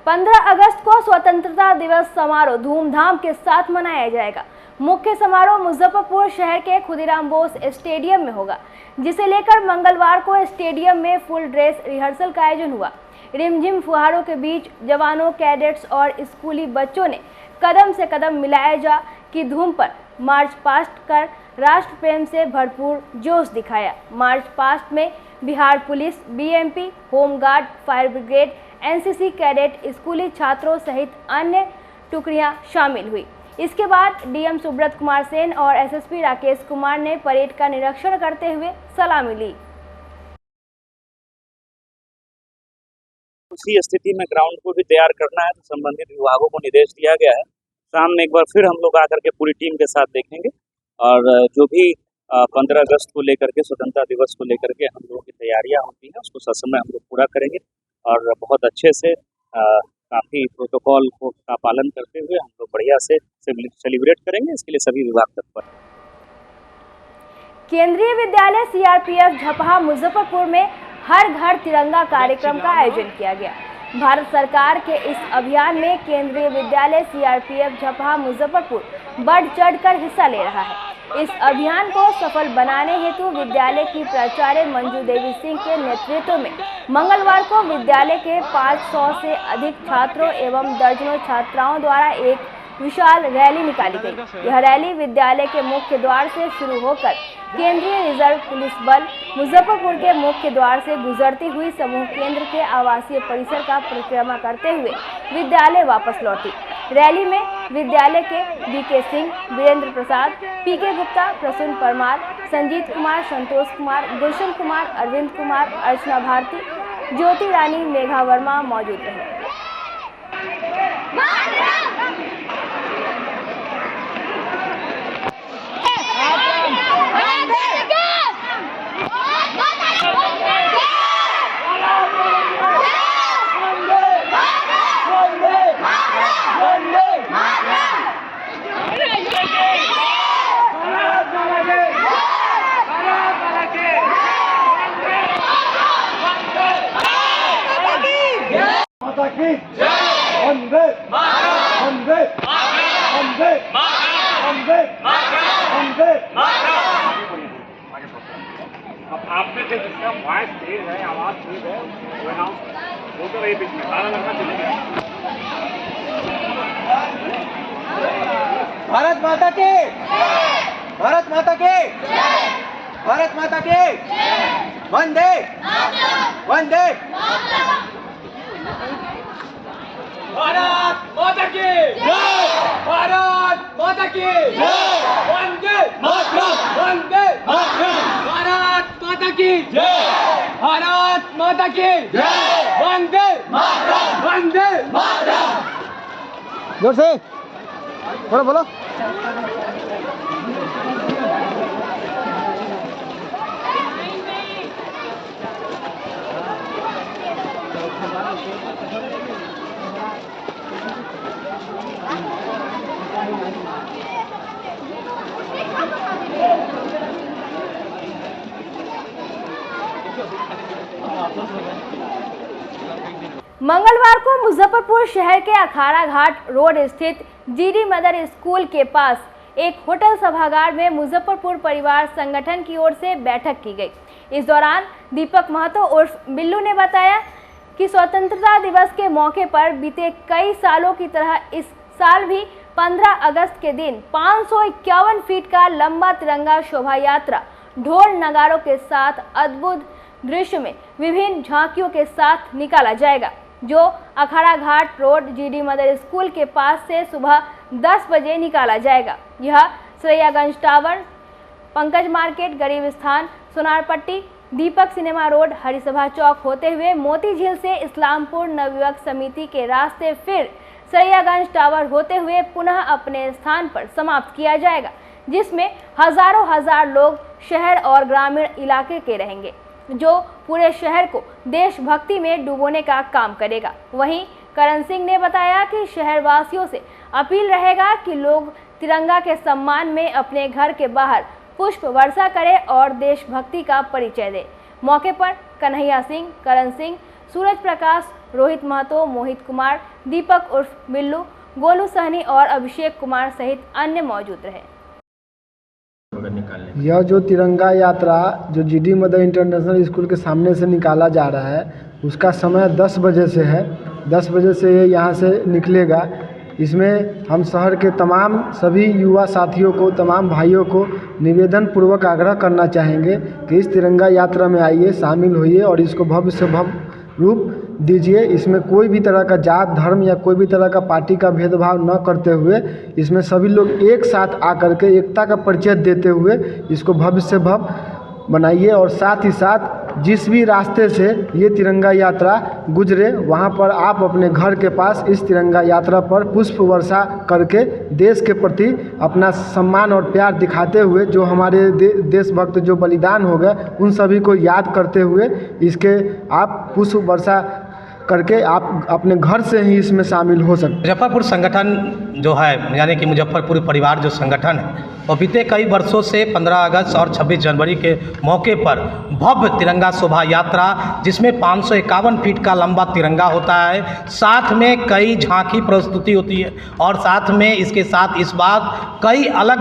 15 अगस्त को स्वतंत्रता दिवस समारोह धूमधाम के साथ मनाया जाएगा। मुख्य समारोह मुजफ्फरपुर शहर के खुदीराम बोस स्टेडियम में होगा, जिसे लेकर मंगलवार को स्टेडियम में फुल ड्रेस रिहर्सल का आयोजन हुआ। रिमझिम फुहारों के बीच जवानों, कैडेट्स और स्कूली बच्चों ने कदम से कदम मिलाया जा की धूम पर मार्च पास्ट कर राष्ट्र प्रेम से भरपूर जोश दिखाया। मार्च पास्ट में Bihar police, BMP, home guard, fire brigade, NCC cadet, स्कूली छात्रों सहित अन्य टुकड़ियां शामिल हुई। इसके बाद DM सुब्रत कुमार सेन और SSP राकेश कुमार ने परेड का निरीक्षण करते हुए सलामी ली। उसी स्थिति में ग्राउंड को भी तैयार करना है तो संबंधित विभागों को निर्देश दिया गया है। शाम में एक बार फिर हम लोग आकर के पूरी टीम के साथ देखेंगे और जो भी 15 अगस्त को लेकर के, स्वतंत्रता दिवस को लेकर के हम लोगों की तैयारियां होती हैं उसको ससमय हम लोग पूरा करेंगे और बहुत अच्छे से काफ़ी प्रोटोकॉल का पालन करते हुए हम लोग बढ़िया से सेलिब्रेट करेंगे। इसके लिए सभी विभाग तत्पर। केंद्रीय विद्यालय CRPF झपहा मुजफ्फरपुर में हर घर तिरंगा कार्यक्रम का आयोजन किया गया। भारत सरकार के इस अभियान में केंद्रीय विद्यालय CRPF झपहा मुजफ्फरपुर बढ़ चढ़कर हिस्सा ले रहा है। इस अभियान को सफल बनाने हेतु विद्यालय की प्राचार्य मंजू देवी सिंह के नेतृत्व में मंगलवार को विद्यालय के 500 से अधिक छात्रों एवं दर्जनों छात्राओं द्वारा एक विशाल रैली निकाली गई। यह रैली विद्यालय के मुख्य द्वार से शुरू होकर केंद्रीय रिजर्व पुलिस बल मुजफ्फरपुर के मुख्य द्वार से गुजरती हुई समूह केंद्र के आवासीय परिसर का परिक्रमा करते हुए विद्यालय वापस लौटी। रैली में विद्यालय के बीके सिंह, वीरेंद्र प्रसाद, पीके गुप्ता, प्रसून परमार, संजीत कुमार, संतोष कुमार, गुलशन कुमार, अरविंद कुमार, अर्चना भारती, ज्योति रानी, मेघा वर्मा मौजूद रहे। आप में से जिसका वॉइस तेज है, आवाज तेज है, वो अनाउंस वो तो रही बीच में ताला लगना चलेगा। भारत माता के, भारत माता के, भारत माता के, वंदे वंदे, भारत माता की जय, भारत माता की जय, वंदे मातरम, वंदे मातरम, भारत माता की जय, भारत माता की जय, वंदे मातरम, वंदे मातरम। जोर से बोलो बोलो। मंगलवार को मुजफ्फरपुर शहर के अखाड़ा घाट रोड स्थित जीडी मदर स्कूल के पास एक होटल सभागार में मुजफ्फरपुर परिवार संगठन की ओर से बैठक की गई। इस दौरान दीपक महतो उर्फ बिल्लू ने बताया कि स्वतंत्रता दिवस के मौके पर बीते कई सालों की तरह इस साल भी 15 अगस्त के दिन 551 फीट का लंबा तिरंगा शोभा यात्रा ढोल नगारों के साथ अद्भुत दृश्य में विभिन्न झांकियों के साथ निकाला जाएगा, जो अखाड़ा घाट रोड जीडी मदर स्कूल के पास से सुबह 10 बजे निकाला जाएगा। यह सरैयागंज टावर, पंकज मार्केट, गरीब स्थान, सोनारपट्टी, दीपक सिनेमा रोड, हरिसभा चौक होते हुए मोती झील से इस्लामपुर नवयुवक समिति के रास्ते फिर सरैयागंज टावर होते हुए पुनः अपने स्थान पर समाप्त किया जाएगा, जिसमें हजार लोग शहर और ग्रामीण इलाके के रहेंगे, जो पूरे शहर को देशभक्ति में डुबोने का काम करेगा। वहीं करण सिंह ने बताया कि शहरवासियों से अपील रहेगा कि लोग तिरंगा के सम्मान में अपने घर के बाहर पुष्प वर्षा करें और देशभक्ति का परिचय दें। मौके पर कन्हैया सिंह, करण सिंह, सूरज प्रकाश, रोहित महतो, मोहित कुमार, दीपक उर्फ बिल्लू, गोलू सहनी और अभिषेक कुमार सहित अन्य मौजूद रहे। यह जो तिरंगा यात्रा जो जीडी मदर इंटरनेशनल स्कूल के सामने से निकाला जा रहा है, उसका समय 10 बजे से है। 10 बजे से ये यहाँ से निकलेगा। इसमें हम शहर के तमाम सभी युवा साथियों को, तमाम भाइयों को निवेदन पूर्वक आग्रह करना चाहेंगे कि इस तिरंगा यात्रा में आइए, शामिल होइए और इसको भव्य से भव्य रूप दीजिए। इसमें कोई भी तरह का जात, धर्म या कोई भी तरह का पार्टी का भेदभाव न करते हुए इसमें सभी लोग एक साथ आकर के एकता का परिचय देते हुए इसको भव्य से भव्य बनाइए। और साथ ही साथ जिस भी रास्ते से ये तिरंगा यात्रा गुजरे, वहाँ पर आप अपने घर के पास इस तिरंगा यात्रा पर पुष्प वर्षा करके देश के प्रति अपना सम्मान और प्यार दिखाते हुए, जो हमारे देशभक्त जो बलिदान हो गए उन सभी को याद करते हुए इसके आप पुष्प वर्षा करके आप अपने घर से ही इसमें शामिल हो सकते हैं। मुजफ्फरपुर संगठन जो है, यानी कि मुजफ्फरपुर परिवार जो संगठन है, वो बीते कई वर्षों से 15 अगस्त और 26 जनवरी के मौके पर भव्य तिरंगा शोभा यात्रा, जिसमें 551 फीट का लंबा तिरंगा होता है, साथ में कई झांकी प्रस्तुति होती है और साथ में इसके साथ इस बार कई अलग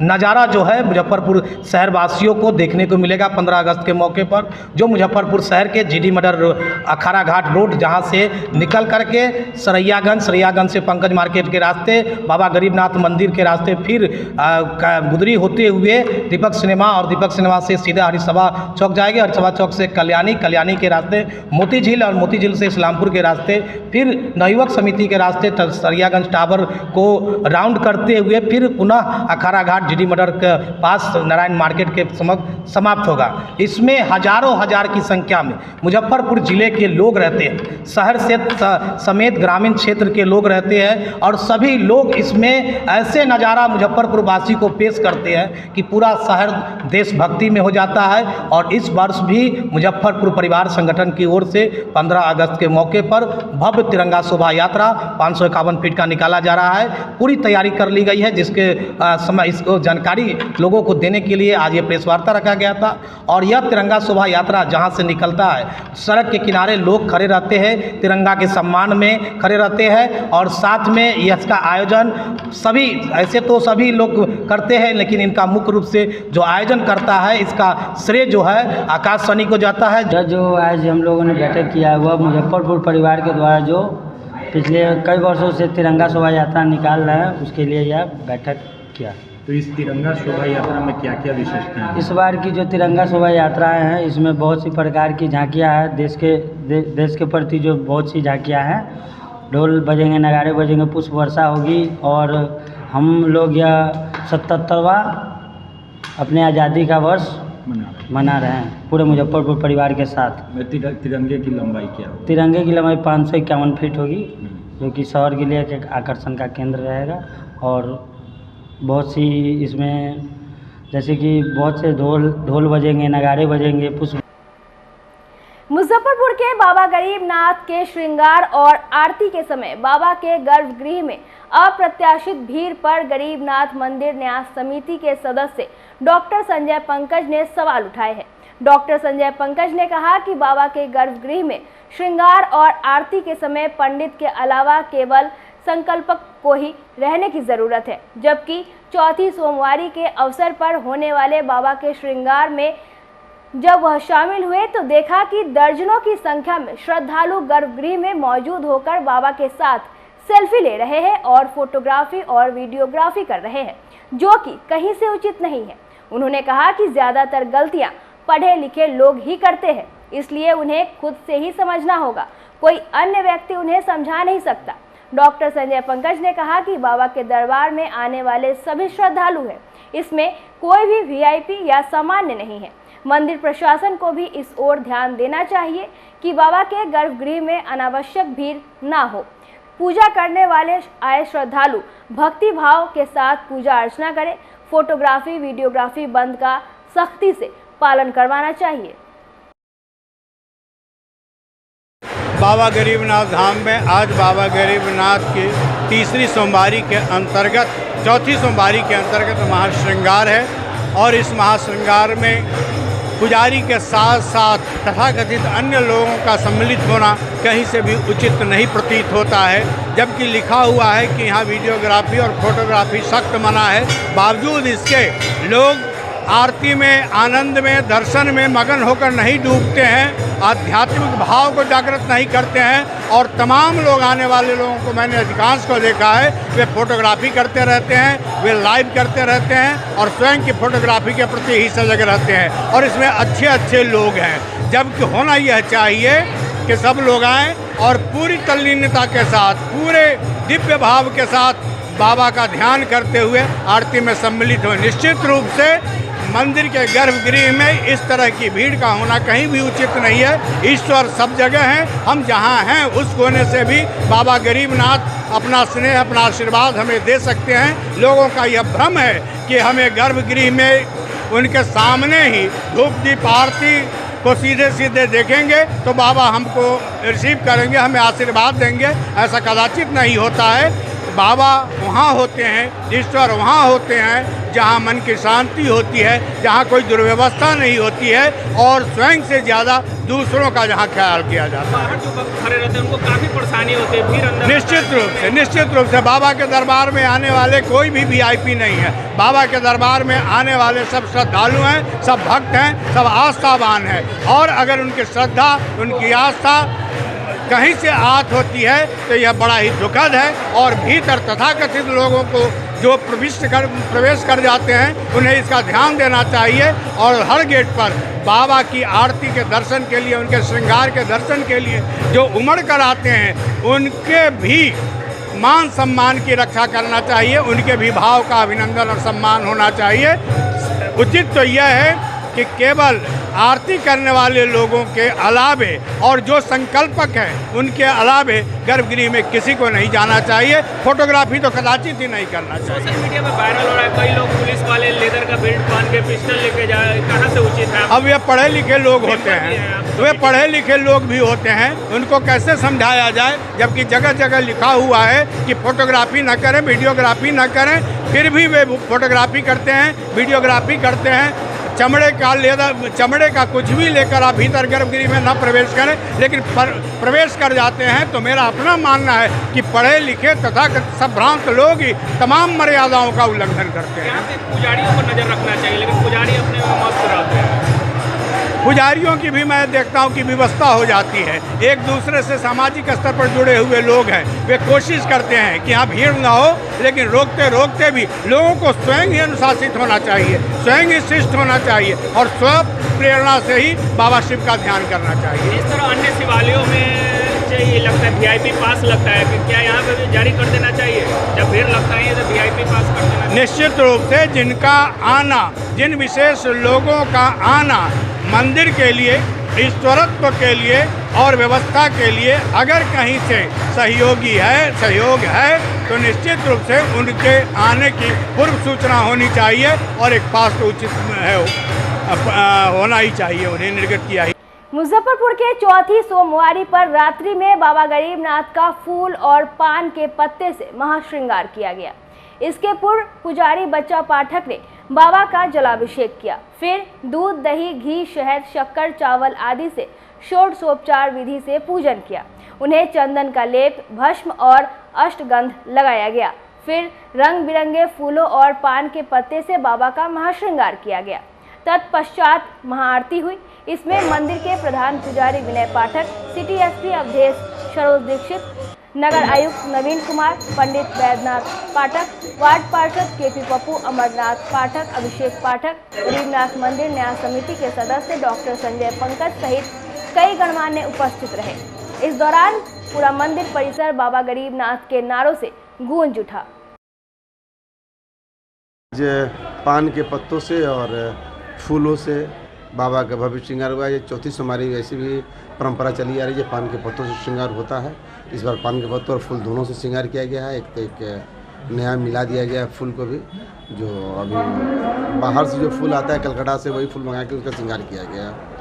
नज़ारा जो है मुजफ्फरपुर शहरवासियों को देखने को मिलेगा 15 अगस्त के मौके पर। जो मुजफ्फरपुर शहर के जीडी मडर अखाड़ा घाट रोड जहां से निकल करके सरैयागंज से पंकज मार्केट के रास्ते बाबा गरीबनाथ मंदिर के रास्ते फिर गुदरी होते हुए दीपक सिनेमा और दीपक सिनेमा से सीधा हरिसभा चौक जाएंगे। हरिसभा चौक से कल्याणी के रास्ते मोती झील और मोती झील से इस्लामपुर के रास्ते फिर नवयुवक समिति के रास्ते सरैयागंज टावर को राउंड करते हुए फिर पुनः अखाड़ा घाट जीडी मडर के पास नारायण मार्केट के समाप्त होगा। इसमें हजारों हजार की संख्या में मुजफ्फरपुर जिले के लोग रहते हैं, शहर से समेत ग्रामीण क्षेत्र के लोग रहते हैं और सभी लोग इसमें ऐसे नज़ारा मुजफ्फरपुर वासी को पेश करते हैं कि पूरा शहर देशभक्ति में हो जाता है। और इस वर्ष भी मुजफ्फरपुर परिवार संगठन की ओर से 15 अगस्त के मौके पर भव्य तिरंगा शोभा यात्रा 551 फीट का निकाला जा रहा है। पूरी तैयारी कर ली गई है, जिसके समय इसको जानकारी लोगों को देने के लिए आज ये प्रेस वार्ता रखा गया था। और यह तिरंगा शोभा यात्रा जहां से निकलता है, सड़क के किनारे लोग खड़े रहते हैं, तिरंगा के सम्मान में खड़े रहते हैं और साथ में इसका आयोजन सभी ऐसे तो सभी लोग करते हैं, लेकिन इनका मुख्य रूप से जो आयोजन करता है इसका श्रेय जो है आकाश सनी को जाता है। जो आज हम लोगों ने बैठक किया हुआ मुजफ्फरपुर परिवार के द्वारा जो पिछले कई वर्षों से तिरंगा शोभा यात्रा निकाल रहे हैं, उसके लिए यह बैठक किया। तो इस तिरंगा शोभा यात्रा में क्या क्या विशेषताएं हैं? इस बार की जो तिरंगा शोभा यात्राएं हैं इसमें बहुत सी प्रकार की झांकियां हैं, देश के प्रति जो बहुत सी झांकियां हैं। ढोल बजेंगे, नगाड़े बजेंगे, पुष्प वर्षा होगी और हम लोग यह 77वां अपने आज़ादी का वर्ष मना रहे हैं पूरे मुजफ्फरपुर परिवार के साथ। तिरंगे की लंबाई क्या होगी? तिरंगे की लंबाई 551 फीट होगी, जो कि शहर के लिए एक आकर्षण का केंद्र रहेगा। और बहुत सी इसमें जैसे कि बहुत से ढोल बजेंगे, नगाड़े बजेंगे, पुष्प। मुजफ्फरपुर के बाबा गरीबनाथ के श्रृंगार और आरती के समय बाबा के गर्भगृह में अप्रत्याशित भीड़ पर गरीबनाथ मंदिर न्यास समिति के सदस्य डॉक्टर संजय पंकज ने सवाल उठाए हैं। डॉक्टर संजय पंकज ने कहा कि बाबा के गर्भगृह में श्रृंगार और आरती के समय पंडित के अलावा केवल संकल्पक को ही रहने की जरूरत है, जबकि चौथी सोमवारी के अवसर पर होने वाले बाबा के श्रृंगार में जब वह शामिल हुए तो देखा कि दर्जनों की संख्या में श्रद्धालु गर्भगृह में मौजूद होकर बाबा के साथ सेल्फी ले रहे हैं और फोटोग्राफी और वीडियोग्राफी कर रहे हैं, जो कि कहीं से उचित नहीं है। उन्होंने कहा कि ज्यादातर गलतियां पढ़े लिखे लोग ही करते हैं, इसलिए उन्हें खुद से ही समझना होगा, कोई अन्य व्यक्ति उन्हें समझा नहीं सकता। डॉक्टर संजय पंकज ने कहा कि बाबा के दरबार में आने वाले सभी श्रद्धालु हैं, इसमें कोई भी वीआईपी या सामान्य नहीं है। मंदिर प्रशासन को भी इस ओर ध्यान देना चाहिए कि बाबा के गर्भगृह में अनावश्यक भीड़ ना हो। पूजा करने वाले आए श्रद्धालु भक्ति भाव के साथ पूजा अर्चना करें। फोटोग्राफी वीडियोग्राफी बंद का सख्ती से पालन करवाना चाहिए। बाबा गरीबनाथ धाम में आज बाबा गरीबनाथ की तीसरी सोमवारी के अंतर्गत चौथी सोमवारी के अंतर्गत महाश्रृंगार है और इस महाश्रृंगार में पुजारी के साथ साथ तथाकथित अन्य लोगों का सम्मिलित होना कहीं से भी उचित नहीं प्रतीत होता है, जबकि लिखा हुआ है कि यहाँ वीडियोग्राफी और फोटोग्राफी सख्त मना है। बावजूद इसके लोग आरती में, आनंद में, दर्शन में मगन होकर नहीं डूबते हैं, आध्यात्मिक भाव को जागृत नहीं करते हैं। और तमाम लोग, आने वाले लोगों को मैंने अधिकांश को देखा है, वे फोटोग्राफी करते रहते हैं, वे लाइव करते रहते हैं और स्वयं की फोटोग्राफी के प्रति ही सजग रहते हैं। और इसमें अच्छे अच्छे लोग हैं, जबकि होना यह चाहिए कि सब लोग आएँ और पूरी तल्लीनता के साथ, पूरे दिव्य भाव के साथ बाबा का ध्यान करते हुए आरती में सम्मिलित हो। निश्चित रूप से मंदिर के गर्भगृह में इस तरह की भीड़ का होना कहीं भी उचित नहीं है। ईश्वर सब जगह हैं, हम जहां हैं उस कोने से भी बाबा गरीबनाथ अपना स्नेह, अपना आशीर्वाद हमें दे सकते हैं। लोगों का यह भ्रम है कि हमें गर्भगृह में उनके सामने ही धूप दीप आरती को सीधे सीधे देखेंगे तो बाबा हमको रिसीव करेंगे, हमें आशीर्वाद देंगे, ऐसा कदाचित नहीं होता है। बाबा वहाँ होते हैं, ईश्वर वहाँ होते हैं जहाँ मन की शांति होती है, जहाँ कोई दुर्व्यवस्था नहीं होती है और स्वयं से ज़्यादा दूसरों का जहाँ ख्याल किया जाता है। जो भक्त खड़े रहते हैं उनको काफ़ी परेशानी होती है, भीड़ अंदर निश्चित रूप से बाबा के दरबार में आने वाले कोई भी VIP नहीं है। बाबा के दरबार में आने वाले सब श्रद्धालु हैं, सब भक्त हैं, सब आस्थावान हैं और अगर उनकी श्रद्धा, उनकी आस्था कहीं से आहत होती है तो यह बड़ा ही दुखद है और भीतर तथाकथित लोगों को जो प्रवेश कर जाते हैं उन्हें इसका ध्यान देना चाहिए और हर गेट पर बाबा की आरती के दर्शन के लिए, उनके श्रृंगार के दर्शन के लिए जो उमड़ कर आते हैं उनके भी मान सम्मान की रक्षा करना चाहिए, उनके भी भाव का अभिनंदन और सम्मान होना चाहिए। उचित तो यह है कि केवल आरती करने वाले लोगों के अलावे और जो संकल्पक हैं उनके अलावे गर्भगृह में किसी को नहीं जाना चाहिए। फोटोग्राफी तो कदाचित ही नहीं करना चाहिए। सोशल मीडिया में वायरल हो रहा है, कई लोग पुलिस वाले लेदर का बेल्ट पहन के पिस्टल लेके जाए, कहाँ से उचित है? अब ये पढ़े लिखे लोग होते हैं, वे पढ़े लिखे लोग भी होते हैं, उनको कैसे समझाया जाए जबकि जगह जगह लिखा हुआ है कि फोटोग्राफी न करें, वीडियोग्राफी न करें, फिर भी वे फोटोग्राफी करते हैं, वीडियोग्राफी करते हैं। चमड़े का कुछ भी लेकर आप भीतर गर्भगृह में न प्रवेश करें, लेकिन प्रवेश कर जाते हैं तो मेरा अपना मानना है कि पढ़े लिखे तथा संभ्रांत लोग ही तमाम मर्यादाओं का उल्लंघन करते हैं। यहाँ पे पुजारियों को नजर रखना चाहिए, लेकिन पुजारी अपने में मस्त रहते हैं। पुजारियों की भी मैं देखता हूँ कि व्यवस्था हो जाती है, एक दूसरे से सामाजिक स्तर पर जुड़े हुए लोग हैं, वे कोशिश करते हैं कि यहाँ भीड़ ना हो, लेकिन रोकते रोकते भी लोगों को स्वयं ही अनुशासित होना चाहिए, स्वयं ही शिष्ट होना चाहिए और स्व प्रेरणा से ही बाबा शिव का ध्यान करना चाहिए। इस तरह अन्य शिवालयों में ये लगता है VIP पास लगता है कि क्या यहाँ पे भी जारी कर देना चाहिए? जब भीड़ लगता है तो VIP पास कर देना चाहिए। निश्चित रूप से जिनका आना, जिन विशेष लोगों का आना मंदिर के लिए, ईश्वरत्व के लिए और व्यवस्था के लिए अगर कहीं से सहयोग है तो निश्चित रूप से उनके आने की पूर्व सूचना होनी चाहिए और एक पास तो उचित है होना ही चाहिए, उन्हें निर्गत किया ही। मुजफ्फरपुर के चौथी सोमवारी पर रात्रि में बाबा गरीबनाथ का फूल और पान के पत्ते से महाश्रृंगार किया गया। इसके पूर्व पुजारी बच्चा पाठक ने बाबा का जलाभिषेक किया, फिर दूध, दही, घी, शहद, शक्कर, चावल आदि से षोडशोपचार विधि से पूजन किया। उन्हें चंदन का लेप, भस्म और अष्टगंध लगाया गया। फिर रंग बिरंगे फूलों और पान के पत्ते से बाबा का महाश्रृंगार किया गया। तत्पश्चात महाआरती हुई। इसमें मंदिर के प्रधान पुजारी विनय पाठक, सिटी SP अवधेश सरोज दीक्षित, नगर आयुक्त नवीन कुमार, पंडित वैद्यनाथ पाठक, वार्ड पार्षद KP पप्पू, अमरनाथ पाठक, अभिषेक पाठक, गरीबनाथ मंदिर न्याय समिति के सदस्य डॉक्टर संजय पंकज सहित कई गणमान्य उपस्थित रहे। इस दौरान पूरा मंदिर परिसर बाबा गरीबनाथ के नारों से गूंज उठा। पान के पत्तों से और फूलों से बाबा का भव्य श्रृंगार हुआ है। ये चौथी सोमवारी वैसे भी परंपरा चली आ रही है, पान के पत्तों से श्रृंगार होता है। इस बार पान के पत्तों और फूल दोनों से श्रृंगार किया गया है। एक नया मिला दिया गया है फूल को भी, जो अभी बाहर से जो फूल आता है कलकत्ता से, वही फूल मंगा के उसका श्रृंगार किया गया है।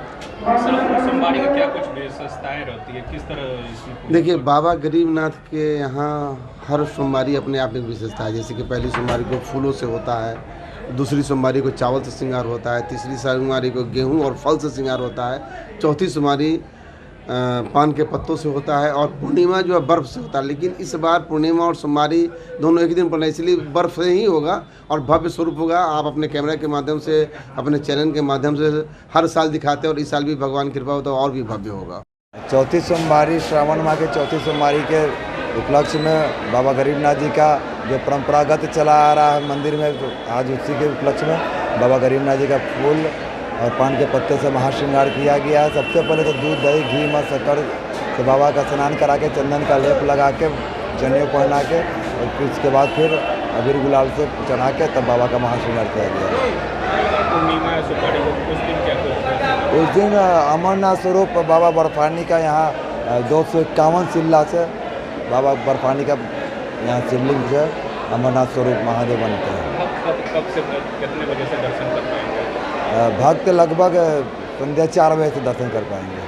सोमवारी का क्या कुछ विशेषताएं रहती है, किस तरह इसमें? देखिए, बाबा गरीबनाथ के यहाँ हर सोमवारी अपने आप में विशेषता है। जैसे कि पहली सोमवारी को फूलों से होता है, दूसरी सोमवारी को चावल से श्रृंगार होता है, तीसरी सोमवारी को गेहूं और फल से श्रृंगार होता है, चौथी सोमवारी पान के पत्तों से होता है और पूर्णिमा जो है बर्फ़ से होता है। लेकिन इस बार पूर्णिमा और सोमवारी दोनों एक ही दिन पड़ना, इसलिए बर्फ़ से ही होगा और भव्य स्वरूप होगा। आप अपने कैमरा के माध्यम से, अपने चैनल के माध्यम से हर साल दिखाते हैं और इस साल भी भगवान की कृपा हो तो और भी भव्य होगा। चौथी सोमवारी, श्रावण माह के चौथी सोमवारी के उपलक्ष्य में बाबा गरीबनाथ जी का जो परंपरागत चला आ रहा है मंदिर में, तो आज उसी के उपलक्ष्य में बाबा गरीबनाथ जी का फूल और पान के पत्ते से महाश्रृंगार किया गया है। सबसे पहले तो दूध, दही, घी, मध, शक्कर से बाबा का स्नान करा के, चंदन का लेप लगा के, जनेऊ पहना के और फिर उसके बाद फिर अबीर गुलाल से चढ़ा के तब बाबा का महाश्रृंगार किया गया। उस दिन अमरनाथ स्वरूप बाबा बर्फानी का यहाँ 251 शिला से बाबा बर्फानी का यहाँ शिवलिंग से अमरनाथ स्वरूप महादेव बनते हैं। कब से कितने बजे से दर्शन कर पाएंगे? भक्त लगभग संध्या 4 बजे से दर्शन कर पाएंगे।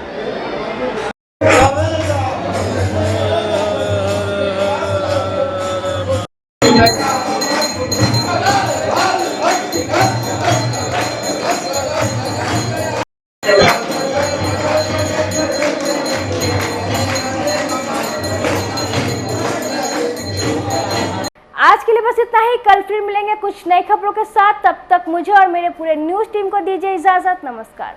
आज के लिए बस इतना ही। कल फिर मिलेंगे कुछ नई खबरों के साथ। तब तक मुझे और मेरे पूरे न्यूज टीम को दीजिए इजाजत। नमस्कार।